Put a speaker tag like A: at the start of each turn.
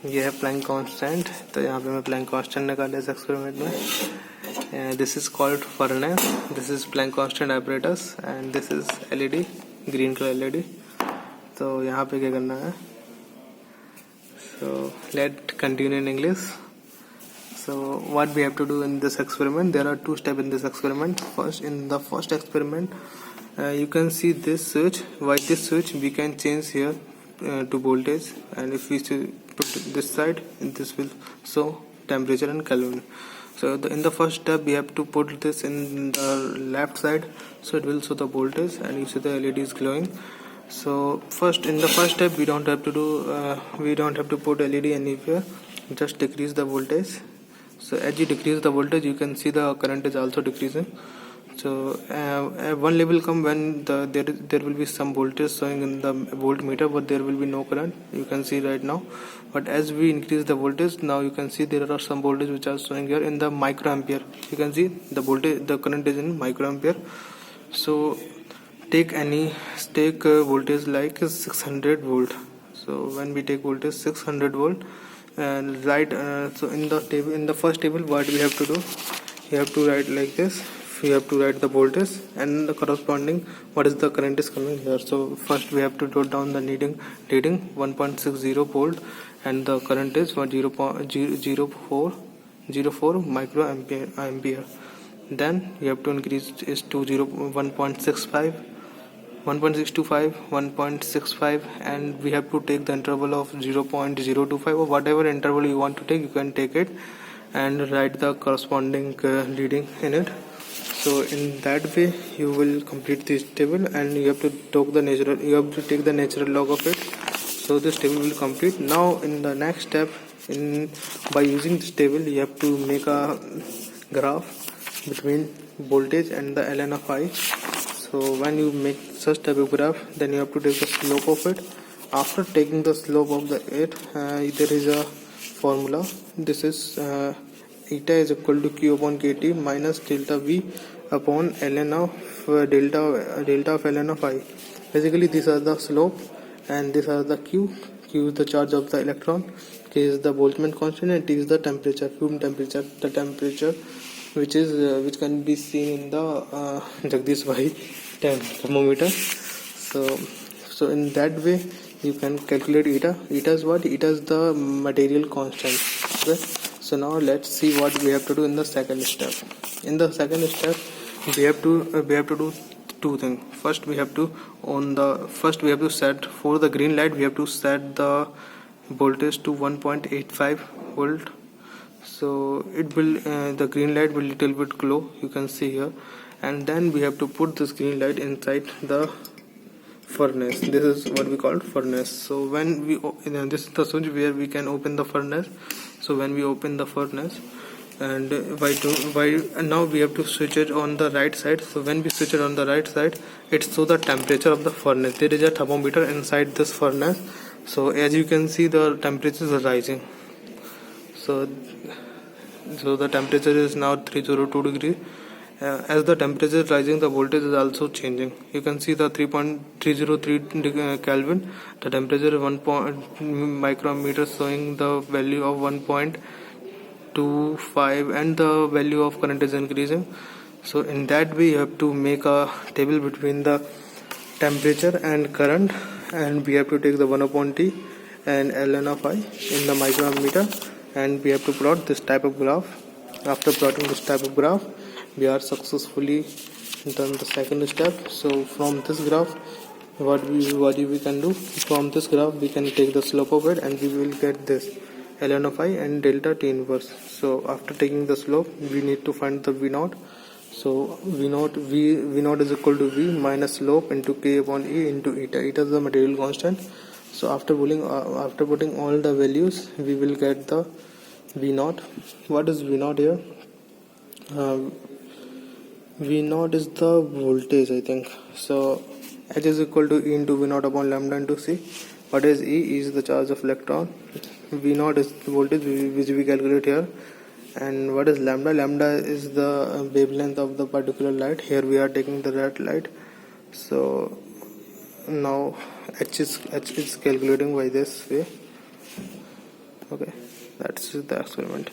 A: ये है Planck constant. तो यहाँ पे मैं प्लैंक कांस्टेंट निकाला इस एक्सपेरिमेंट में। This is called furnace, this is Planck constant apparatus and this is LED, green colour LED. तो यहाँ पे क्या करना है, so let continue in English. So what we have to do in this experiment, there are two steps in this experiment. First, in the first experiment, you can see this switch. By this switch we can change here to voltage, and if we put this side, this will show temperature and Kelvin. So in the first step we have to put this in the left side, so it will show the voltage and you see the LED is glowing. So first, in the first step we don't have to put LED anywhere, just decrease the voltage. So as you decrease the voltage, you can see the current is also decreasing. So one level come when there will be some voltage showing in the voltmeter, but there will be no current. You can see right now. But as we increase the voltage, now you can see there are some voltage which are showing here in the microampere. You can see the voltage, the current is in microampere. So take voltage like 600 volt. So when we take voltage 600 volt, and so in the first table, what we have to do, you have to write like this. You have to write the voltage and the corresponding what is the current is coming here. So first we have to note down the reading 1.60 volt, and the current is 0.04 microampere. Then you have to increase is to 1.65, 1.65, and we have to take the interval of 0.025, or whatever interval you want to take, you can take it and write the corresponding reading in it. So in that way you will complete this table, and you have to take the natural log of it. So this table will complete. Now in the next step, by using this table, you have to make a graph between voltage and the ln of I. So when you make such type of graph, then you have to take the slope of it. After taking the slope of there is a formula. This is eta is equal to q upon kt minus delta v upon ln of delta of ln of I. Basically these are the slope and these are the q. Q is the charge of the electron, k is the Boltzmann constant, and t is the temperature, room temperature, the temperature which can be seen in the Jagdish Bhai thermometer. So in that way you can calculate eta. Eta is what? Eta is the material constant. Okay. So now let's see what we have to do in the second step. In the second step we have to do two things. First we have to set, for the green light we have to set the voltage to 1.85 volt. So it will the green light will little bit glow, you can see here, and then we have to put this green light inside the furnace. This is what we call furnace. So when this is the switch where we can open the furnace. So when we open the furnace, and now we have to switch it on the right side. So when we switch it on the right side, it shows the temperature of the furnace. There is a thermometer inside this furnace. So as you can see, the temperature is rising. So the temperature is now 302 degree. As the temperature is rising, the voltage is also changing. You can see the 3.303 Kelvin. The temperature is 1 micrometer, showing the value of 1.25, and the value of current is increasing. So in that way you have to make a table between the temperature and current, and we have to take the 1 upon T and ln of I in the micrometer, and we have to plot this type of graph. After plotting this type of graph, we are successfully done the second step. So from this graph, what we can do, from this graph we can take the slope of it, and we will get this ln of I and delta T inverse. So after taking the slope, we need to find the V0. So V0 is equal to V minus slope into K upon E into eta. Eta is the material constant. So after putting all the values, we will get the V0. What is V0 here? V0 is the voltage, I think. So H is equal to E into V0 upon lambda into C. What is E? E is the charge of electron. V0 is the voltage which we calculate here. And what is lambda? Lambda is the wavelength of the particular light. Here we are taking the red light. So now H is calculating by this way. Okay, that's the experiment.